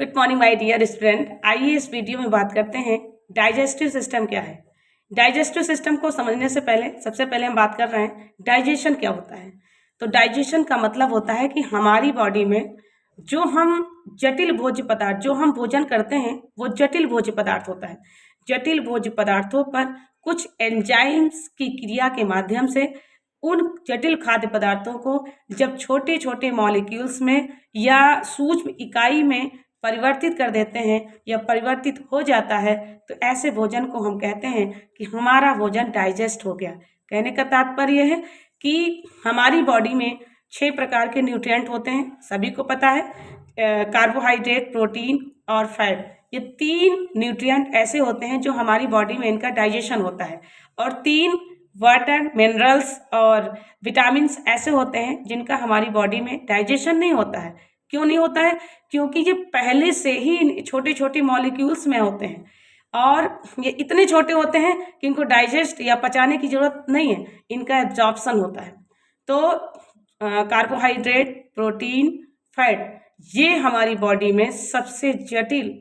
Good morning my dear student. आइए इस video में बात करते हैं डाइजेस्टिव सिस्टम क्या है। डाइजेस्टिव सिस्टम को समझने से पहले सबसे पहले हम बात कर रहे हैं डाइजेशन क्या होता है। तो डाइजेशन का मतलब होता है कि हमारी बॉडी में जो हम जटिल भोज्य पदार्थ जो हम भोजन करते हैं वो जटिल भोज्य पदार्थ होता है। जटिल भोज्य पदार्थों पर कुछ एंजाइम्स की क्रिया के माध्यम से उन जटिल खाद्य पदार्थों को जब छोटे छोटे मॉलिक्यूल्स में या सूक्ष्म इकाई में परिवर्तित कर देते हैं या परिवर्तित हो जाता है तो ऐसे भोजन को हम कहते हैं कि हमारा भोजन डाइजेस्ट हो गया। कहने का तात्पर्य है कि हमारी बॉडी में 6 प्रकार के न्यूट्रिएंट होते हैं, सभी को पता है। कार्बोहाइड्रेट, प्रोटीन और फैट, ये 3 न्यूट्रिएंट ऐसे होते हैं जो हमारी बॉडी में इनका डाइजेशन होता है। और 3 वाटर, मिनरल्स और विटामिन्स ऐसे होते हैं जिनका हमारी बॉडी में डाइजेशन नहीं होता है। क्यों नहीं होता है? क्योंकि ये पहले से ही छोटे छोटे मॉलिक्यूल्स में होते हैं और ये इतने छोटे होते हैं कि इनको डाइजेस्ट या पचाने की जरूरत नहीं है, इनका एब्जॉर्प्शन होता है। तो कार्बोहाइड्रेट, प्रोटीन, फैट, ये हमारी बॉडी में सबसे जटिल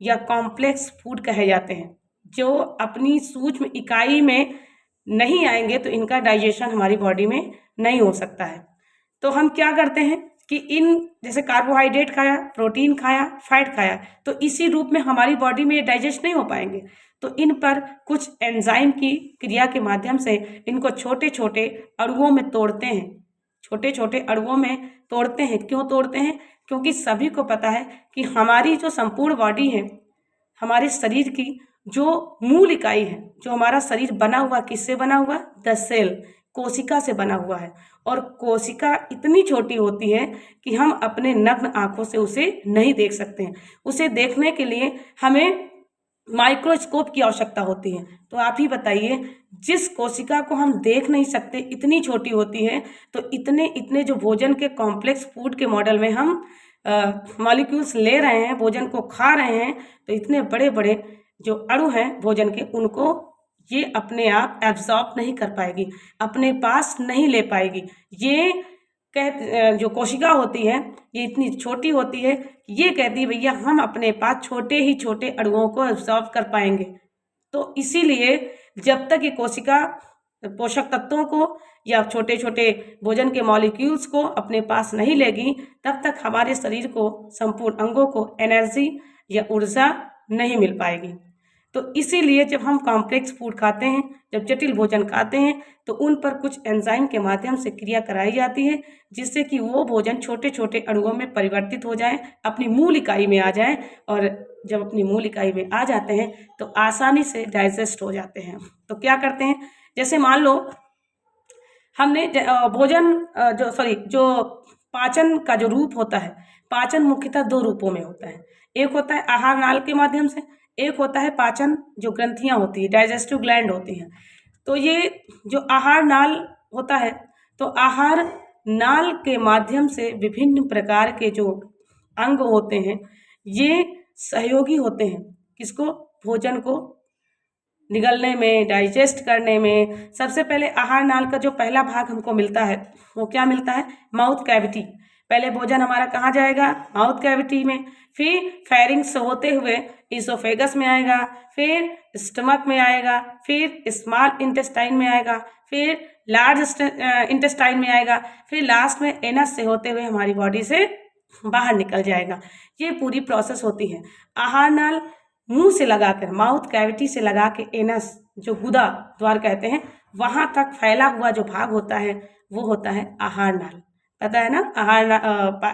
या कॉम्प्लेक्स फूड कहे जाते हैं। जो अपनी सूक्ष्म इकाई में नहीं आएंगे तो इनका डाइजेशन हमारी बॉडी में नहीं हो सकता है। तो हम क्या करते हैं कि इन जैसे कार्बोहाइड्रेट खाया, प्रोटीन खाया, फैट खाया, तो इसी रूप में हमारी बॉडी में ये डाइजेस्ट नहीं हो पाएंगे। तो इन पर कुछ एंजाइम की क्रिया के माध्यम से इनको छोटे छोटे अणुओं में तोड़ते हैं। छोटे छोटे अणुओं में तोड़ते हैं। क्यों तोड़ते हैं? क्योंकि सभी को पता है कि हमारी जो संपूर्ण बॉडी है, हमारे शरीर की जो मूल इकाई है, जो हमारा शरीर बना हुआ किससे बना हुआ? द सेल, कोशिका से बना हुआ है। और कोशिका इतनी छोटी होती है कि हम अपने नग्न आंखों से उसे नहीं देख सकते हैं। उसे देखने के लिए हमें माइक्रोस्कोप की आवश्यकता होती है। तो आप ही बताइए, जिस कोशिका को हम देख नहीं सकते, इतनी छोटी होती है, तो इतने इतने जो भोजन के कॉम्प्लेक्स फूड के मॉडल में हम मॉलिक्यूल्स ले रहे हैं, भोजन को खा रहे हैं, तो इतने बड़े बड़े जो अणु हैं भोजन के, उनको ये अपने आप एब्जॉर्ब नहीं कर पाएगी, अपने पास नहीं ले पाएगी। ये जो कोशिका होती है ये इतनी छोटी होती है, ये कहती है भैया हम अपने पास छोटे ही छोटे अणुओं को एब्जॉर्ब कर पाएंगे। तो इसीलिए जब तक ये कोशिका पोषक तत्वों को या छोटे छोटे भोजन के मॉलिक्यूल्स को अपने पास नहीं लेगी, तब तक हमारे शरीर को, संपूर्ण अंगों को एनर्जी या ऊर्जा नहीं मिल पाएगी। तो इसीलिए जब हम कॉम्प्लेक्स फूड खाते हैं, जब जटिल भोजन खाते हैं, तो उन पर कुछ एंजाइम के माध्यम से क्रिया कराई जाती है, जिससे कि वो भोजन छोटे छोटे अणुओं में परिवर्तित हो जाए, अपनी मूल इकाई में आ जाए। और जब अपनी मूल इकाई में आ जाते हैं तो आसानी से डाइजेस्ट हो जाते हैं। तो क्या करते हैं, जैसे मान लो हमने भोजन जो पाचन का जो रूप होता है, पाचन मुख्यतः 2 रूपों में होता है। एक होता है आहार नाल के माध्यम से, एक होता है पाचन जो ग्रंथियां होती है, डाइजेस्टिव ग्लैंड होती हैं। तो ये जो आहार नाल होता है, तो आहार नाल के माध्यम से विभिन्न प्रकार के जो अंग होते हैं ये सहयोगी होते हैं। किसको? भोजन को निगलने में, डाइजेस्ट करने में। सबसे पहले आहार नाल का जो पहला भाग हमको मिलता है वो क्या मिलता है? Mouth cavity. पहले भोजन हमारा कहाँ जाएगा? माउथ कैविटी में। फिर फेरिंग्स होते हुए इसोफेगस में आएगा, फिर स्टमक में आएगा, फिर स्मॉल इंटेस्टाइन में आएगा, फिर लार्ज इंटेस्टाइन में आएगा, फिर लास्ट में एनस से होते हुए हमारी बॉडी से बाहर निकल जाएगा। ये पूरी प्रोसेस होती है। आहार नाल मुंह से लगाकर, माउथ कैविटी से लगा के एनस, जो गुदा द्वार कहते हैं, वहां तक फैला हुआ जो भाग होता है वो होता है आहार नाल। पता है ना?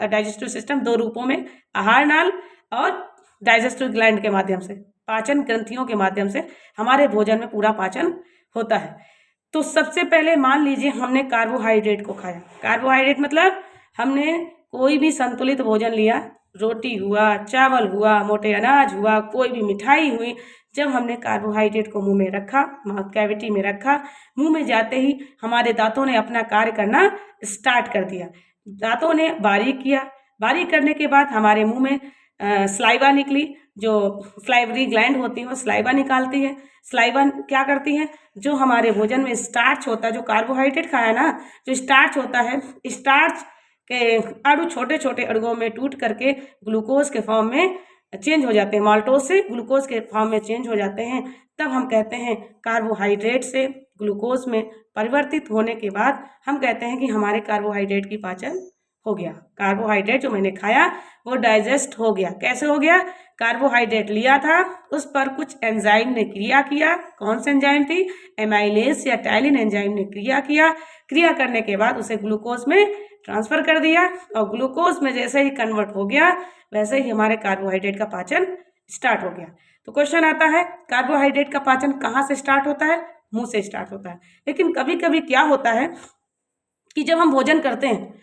डाइजेस्टिव सिस्टम 2 रूपों में, आहार नाल और डाइजेस्टिव ग्लैंड के माध्यम से, पाचन ग्रंथियों के माध्यम से हमारे भोजन में पूरा पाचन होता है। तो सबसे पहले मान लीजिए हमने कार्बोहाइड्रेट को खाया। कार्बोहाइड्रेट मतलब हमने कोई भी संतुलित भोजन लिया, रोटी हुआ, चावल हुआ, मोटे अनाज हुआ, कोई भी मिठाई हुई। जब हमने कार्बोहाइड्रेट को मुंह में रखा, माउथ कैविटी में रखा, मुंह में जाते ही हमारे दांतों ने अपना कार्य करना स्टार्ट कर दिया। दांतों ने बारीक किया, बारीक करने के बाद हमारे मुंह में स्लाइवा निकली। जो स्लाइवरी ग्लैंड होती है वो स्लाइवा निकालती है। स्लाइवा क्या करती है? जो हमारे भोजन में स्टार्च होता है, जो कार्बोहाइड्रेट खाया ना, जो स्टार्च होता है, स्टार्च के अणु छोटे छोटे अणुओं में टूट करके ग्लूकोज के फॉर्म में चेंज हो जाते हैं, माल्टोज से ग्लूकोज के फॉर्म में चेंज हो जाते हैं, तब हम कहते हैं कार्बोहाइड्रेट से ग्लूकोज में परिवर्तित होने के बाद हम कहते हैं कि हमारे कार्बोहाइड्रेट की पाचन हो गया। कार्बोहाइड्रेट जो मैंने खाया वो डाइजेस्ट हो गया। कैसे हो गया? कार्बोहाइड्रेट लिया था, उस पर कुछ एंजाइम ने क्रिया किया। कौन सी एंजाइम थी? एमाइलेज या टाइलिन एंजाइम ने क्रिया किया। क्रिया करने के बाद उसे ग्लूकोज में ट्रांसफर कर दिया और ग्लूकोज में जैसे ही कन्वर्ट हो गया वैसे ही हमारे कार्बोहाइड्रेट का पाचन स्टार्ट हो गया। तो क्वेश्चन आता है कार्बोहाइड्रेट का पाचन कहाँ से स्टार्ट होता है? मुंह से स्टार्ट होता है। लेकिन कभी कभी क्या होता है कि जब हम भोजन करते हैं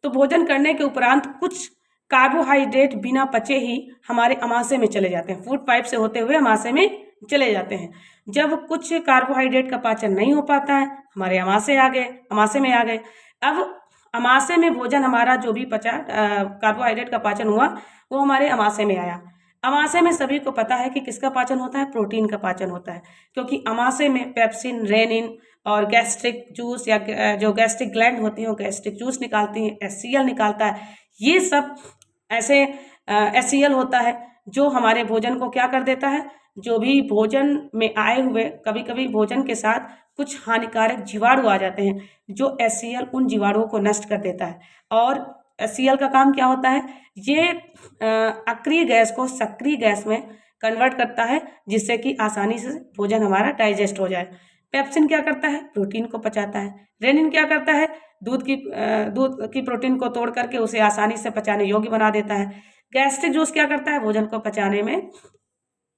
तो भोजन करने के उपरांत कुछ कार्बोहाइड्रेट बिना पचे ही हमारे अमाशय में चले जाते हैं, फूड पाइप से होते हुए अमाशय में चले जाते हैं। जब कुछ कार्बोहाइड्रेट का पाचन नहीं हो पाता है, हमारे अमाशय में आ गए। अब अमाशय में भोजन हमारा जो भी पचा कार्बोहाइड्रेट का पाचन हुआ वो हमारे अमाशय में आया। अमाशय में सभी को पता है कि किसका पाचन होता है? प्रोटीन का पाचन होता है, क्योंकि अमाशय में पेप्सिन, रेनिन और गैस्ट्रिक जूस या जो गैस्ट्रिक ग्लैंड होती हैं वो गैस्ट्रिक जूस निकालती हैं, HCl निकालता है। ये सब ऐसे HCl होता है जो हमारे भोजन को क्या कर देता है? जो भी भोजन में आए हुए, कभी कभी भोजन के साथ कुछ हानिकारक जीवाणु आ जाते हैं, जो HCl उन जीवाणुओं को नष्ट कर देता है। और HCl का काम क्या होता है? ये अक्रिय गैस को सक्रिय गैस में कन्वर्ट करता है, जिससे कि आसानी से भोजन हमारा डाइजेस्ट हो जाए। पेप्सिन क्या करता है? प्रोटीन को पचाता है। रेनिन क्या करता है? दूध की प्रोटीन को तोड़ करके उसे आसानी से पचाने योग्य बना देता है। गैस्ट्रिक जूस क्या करता है? भोजन को पचाने में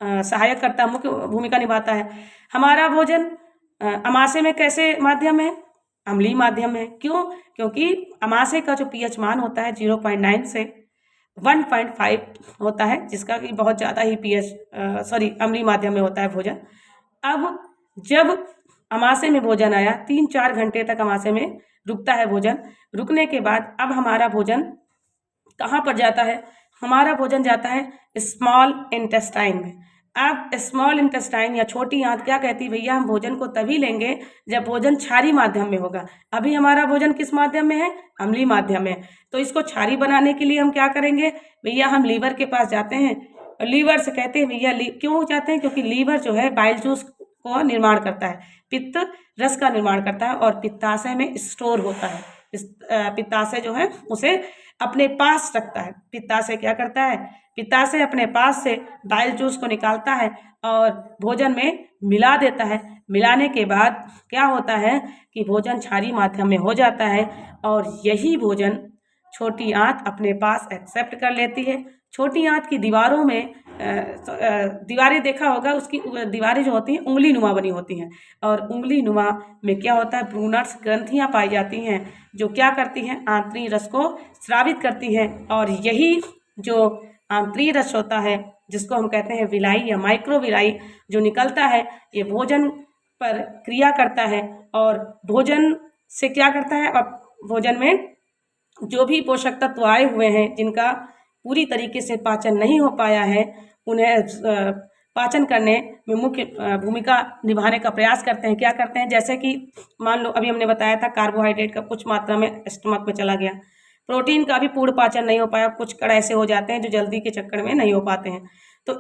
सहायक करता है, मुख्य भूमिका निभाता है। हमारा भोजन अमाशय में कैसे माध्यम है? अम्लीय माध्यम है। क्यों? क्योंकि अमाशय का जो pH मान होता है 0.9 से 1.5 होता है, जिसका कि बहुत ज़्यादा ही अम्लीय माध्यम में होता है भोजन। अब जब अमाशय में भोजन आया, 3-4 घंटे तक अमाशय में रुकता है भोजन। रुकने के बाद अब हमारा भोजन कहाँ पर जाता है? हमारा भोजन जाता है स्मॉल इंटेस्टाइन में। अब स्मॉल इंटेस्टाइन या छोटी आंत क्या कहती है? भैया हम भोजन को तभी लेंगे जब भोजन क्षारीय माध्यम में होगा। अभी हमारा भोजन किस माध्यम में है? अम्लीय माध्यम में। तो इसको क्षारीय बनाने के लिए हम क्या करेंगे? भैया हम लीवर के पास जाते हैं। लीवर से कहते हैं भैया क्यों जाते हैं? क्योंकि लीवर जो है बाइल जूस को निर्माण करता है, पित्त रस का निर्माण करता है और पित्ताशय में स्टोर होता है। पित्ताशय जो है उसे अपने पास रखता है। पित्ताशय क्या करता है? पित्ताशय अपने पास से बाइल जूस को निकालता है और भोजन में मिला देता है। मिलाने के बाद क्या होता है कि भोजन क्षारीय माध्यम में हो जाता है और यही भोजन छोटी आंत अपने पास एक्सेप्ट कर लेती है। छोटी आंत की दीवारों में दीवारें देखा होगा, उसकी दीवारें जो होती हैं उंगली नुमा बनी होती हैं और उंगली नुमा में क्या होता है? ब्रूनर्स ग्रंथियाँ पाई जाती हैं जो क्या करती हैं? आंतरिक रस को स्रावित करती हैं और यही जो आंतरिक रस होता है जिसको हम कहते हैं विलाई या माइक्रोविलाई जो निकलता है, ये भोजन पर क्रिया करता है और भोजन से क्या करता है? अब भोजन में जो भी पोषक तत्व आए हुए हैं जिनका पूरी तरीके से पाचन नहीं हो पाया है, उन्हें पाचन करने में मुख्य भूमिका निभाने का प्रयास करते हैं। क्या करते हैं? जैसे कि मान लो अभी हमने बताया था कार्बोहाइड्रेट का कुछ मात्रा में स्टमक में चला गया, प्रोटीन का भी पूर्ण पाचन नहीं हो पाया, कुछ कण ऐसे हो जाते हैं जो जल्दी के चक्कर में नहीं हो पाते हैं। तो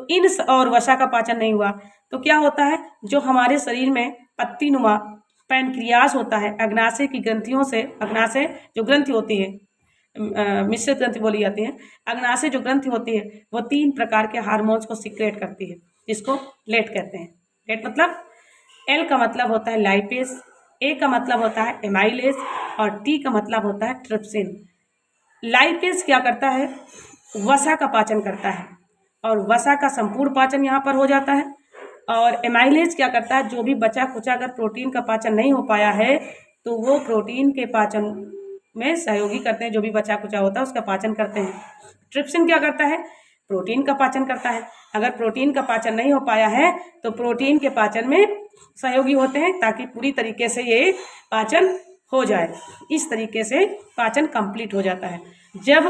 और वसा का पाचन नहीं हुआ तो क्या होता है? जो हमारे शरीर में पत्ती नुमा पैनक्रियास होता है, अग्नाशय की ग्रंथियों से, अग्नाशय जो ग्रंथि होती है, मिश्रित ग्रंथि बोली जाती है, अग्नाशय जो ग्रंथि होती है वो 3 प्रकार के हार्मोन्स को सिक्रेट करती है, जिसको लेट कहते हैं। लेट मतलब L का मतलब होता है लाइपेज, A का मतलब होता है एमाइलेज और T का मतलब होता है ट्रिप्सिन। लाइपेज क्या करता है? वसा का पाचन करता है और वसा का संपूर्ण पाचन यहाँ पर हो जाता है। और एमाइलेज क्या करता है? जो भी बचा खुचा अगर प्रोटीन का पाचन नहीं हो पाया है तो वो प्रोटीन के पाचन में सहयोगी करते हैं, जो भी बचा खुचा होता है उसका पाचन करते हैं। ट्रिप्सिन क्या करता है? प्रोटीन का पाचन करता है। अगर प्रोटीन का पाचन नहीं हो पाया है तो प्रोटीन के पाचन में सहयोगी होते हैं ताकि पूरी तरीके से ये पाचन हो जाए। इस तरीके से पाचन कंप्लीट हो जाता है। जब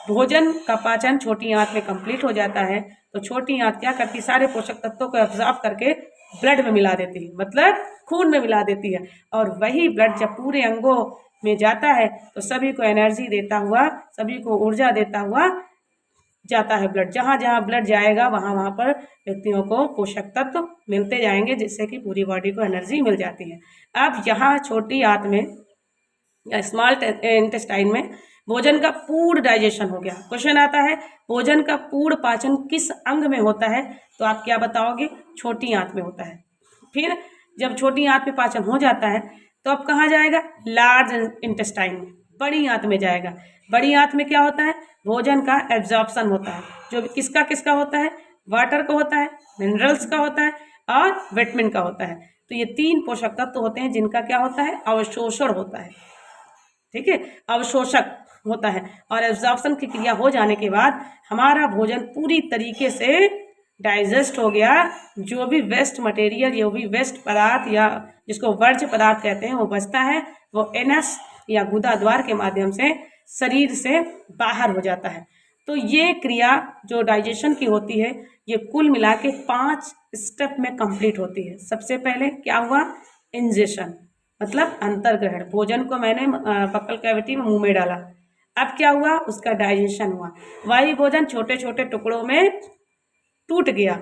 भोजन का पाचन छोटी आंत में कंप्लीट हो जाता है तो छोटी आंत क्या करती है? सारे पोषक तत्वों को एब्जॉर्ब करके ब्लड में मिला देती है, मतलब खून में मिला देती है। और वही ब्लड जब पूरे अंगों में जाता है तो सभी को एनर्जी देता हुआ, सभी को ऊर्जा देता हुआ जाता है ब्लड। जहाँ जहाँ ब्लड जाएगा वहाँ वहाँ पर व्यक्तियों को पोषक तत्व मिलते जाएंगे, जिससे कि पूरी बॉडी को एनर्जी मिल जाती है। अब यहाँ छोटी आंत में या स्मॉल इंटेस्टाइन में भोजन का पूर्ण डाइजेशन हो गया। क्वेश्चन आता है भोजन का पूर्ण पाचन किस अंग में होता है, तो आप क्या बताओगे? छोटी आंत में होता है। फिर जब छोटी आंत में पाचन हो जाता है तो अब कहाँ जाएगा? लार्ज इंटेस्टाइन में, बड़ी आंत में जाएगा। बड़ी आंत में क्या होता है? भोजन का एब्जॉर्प्शन होता है, जो किसका किसका होता है? वाटर का होता है, मिनरल्स का होता है और विटामिन का होता है। तो ये 3 पोषक तत्व होते हैं जिनका क्या होता है? अवशोषण होता है। ठीक है, अवशोषक होता है। और एब्जॉर्प्शन की क्रिया हो जाने के बाद हमारा भोजन पूरी तरीके से डाइजेस्ट हो गया। जो भी वेस्ट मटेरियल, जो भी वेस्ट पदार्थ या जिसको वर्ज्य पदार्थ कहते हैं वो बचता है, वो एनस या गुदा द्वार के माध्यम से शरीर से बाहर हो जाता है। तो ये क्रिया जो डाइजेशन की होती है ये कुल मिला के 5 स्टेप में कंप्लीट होती है। सबसे पहले क्या हुआ? इंजेशन, मतलब अंतर्ग्रहण। भोजन को मैंने बक्कल कैविटी में मुंह में डाला। अब क्या हुआ? उसका डाइजेशन हुआ। वही भोजन छोटे छोटे टुकड़ों में टूट गया,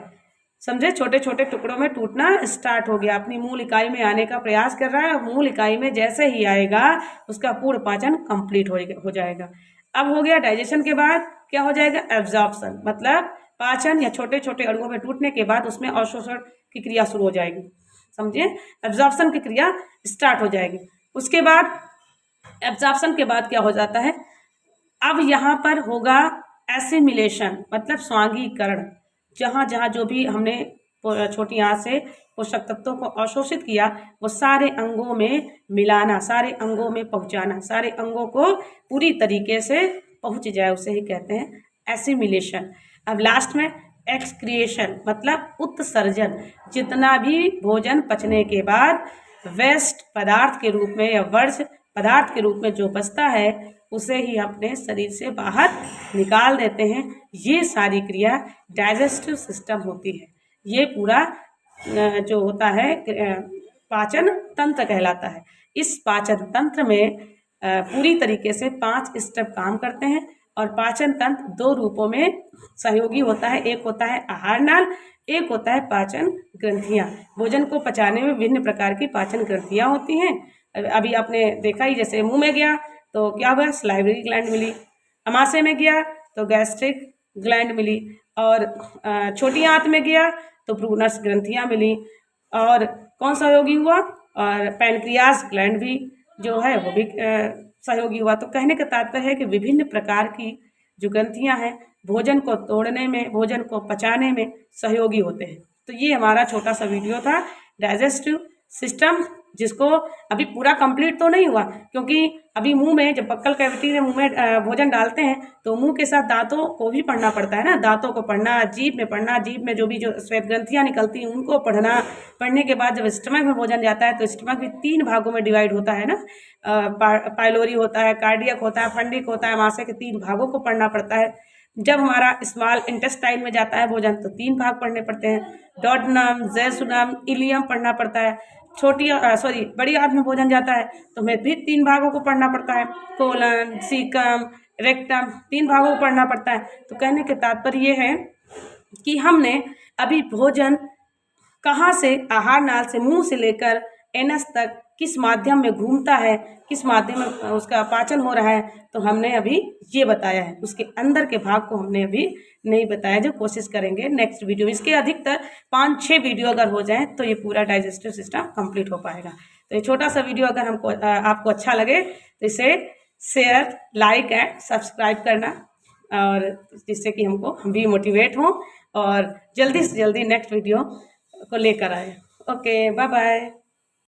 समझे? छोटे छोटे टुकड़ों में टूटना स्टार्ट हो गया, अपनी मूल इकाई में आने का प्रयास कर रहा है। मूल इकाई में जैसे ही आएगा उसका पूर्ण पाचन कंप्लीट हो जाएगा। अब हो गया डाइजेशन के बाद क्या हो जाएगा? एब्जॉर्प्शन, मतलब पाचन या छोटे छोटे अणुओं में टूटने के बाद उसमें अवशोषण की क्रिया शुरू हो जाएगी, समझे? एब्जॉर्प्शन की क्रिया स्टार्ट हो जाएगी। उसके बाद एब्जॉर्प्शन के बाद क्या हो जाता है? अब यहाँ पर होगा एसिमिलेशन, मतलब स्वांगीकरण। जहाँ जहाँ जो भी हमने छोटी आंत से पोषक तत्वों को अवशोषित किया वो सारे अंगों में मिलाना, सारे अंगों में पहुँचाना, सारे अंगों को पूरी तरीके से पहुँच जाए, उसे ही कहते हैं एसिमिलेशन। अब लास्ट में एक्सक्रिएशन, मतलब उत्सर्जन। जितना भी भोजन पचने के बाद वेस्ट पदार्थ के रूप में या वर्ज्य पदार्थ के रूप में जो बचता है उसे ही अपने शरीर से बाहर निकाल देते हैं। ये सारी क्रिया डाइजेस्टिव सिस्टम होती है। ये पूरा जो होता है पाचन तंत्र कहलाता है। इस पाचन तंत्र में पूरी तरीके से 5 स्टेप काम करते हैं। और पाचन तंत्र 2 रूपों में सहयोगी होता है। एक होता है आहार नाल, एक होता है पाचन ग्रंथियाँ। भोजन को पचाने में विभिन्न प्रकार की पाचन ग्रंथियाँ होती हैं। अभी आपने देखा ही, जैसे मुंह में गया तो क्या हुआ? सलाइवरी ग्लैंड मिली। अमाशय में गया तो गैस्ट्रिक ग्लैंड मिली। और छोटी आंत में गया तो प्रूनस ग्रंथियाँ मिली। और कौन सहयोगी हुआ? और पैनक्रियास ग्लैंड भी जो है वो भी सहयोगी हुआ। तो कहने का तात्पर्य है कि विभिन्न प्रकार की जो ग्रंथियाँ हैं भोजन को तोड़ने में, भोजन को पचाने में सहयोगी होते हैं। तो ये हमारा छोटा सा वीडियो था डाइजेस्टिव सिस्टम, जिसको अभी पूरा कंप्लीट तो नहीं हुआ, क्योंकि अभी मुंह में जब बक्कल कैविटी में मुंह में भोजन डालते हैं तो मुंह के साथ दांतों को भी पढ़ना पड़ता है ना। दांतों को पढ़ना, जीभ में पढ़ना, जीभ में जो भी जो श्वेत ग्रंथियाँ निकलती हैं उनको पढ़ना। पढ़ने के बाद जब स्टमक में भोजन जाता है तो स्टमक भी 3 भागों में डिवाइड होता है ना। पाइलोरी होता है, कार्डियक होता है, फंडिक होता है। अमाशय के 3 भागों को पढ़ना पड़ता है। जब हमारा स्मॉल इंटेस्टाइन में जाता है भोजन तो 3 भाग पढ़ने पड़ते हैं। डोडेनम, जेजुनम, इलियम पढ़ना पड़ता है। बड़ी आंत में भोजन जाता है तो हमें भी 3 भागों को पढ़ना पड़ता है। कोलन, सीकम, रेक्टम, 3 भागों को पढ़ना पड़ता है। तो कहने के तात्पर्य ये है कि हमने अभी भोजन कहाँ से, आहार नाल से, मुंह से लेकर एनस तक किस माध्यम में घूमता है, किस माध्यम में उसका पाचन हो रहा है, तो हमने अभी ये बताया है। उसके अंदर के भाग को हमने अभी नहीं बताया, जो कोशिश करेंगे नेक्स्ट वीडियो। इसके अधिकतर 5-6 वीडियो अगर हो जाए तो ये पूरा डाइजेस्टिव सिस्टम कंप्लीट हो पाएगा। तो ये छोटा सा वीडियो अगर आपको अच्छा लगे तो इसे शेयर, लाइक एंड सब्सक्राइब करना, और जिससे कि हम भी मोटिवेट हों और जल्दी से जल्दी नेक्स्ट वीडियो को लेकर आए। Okay, bye bye.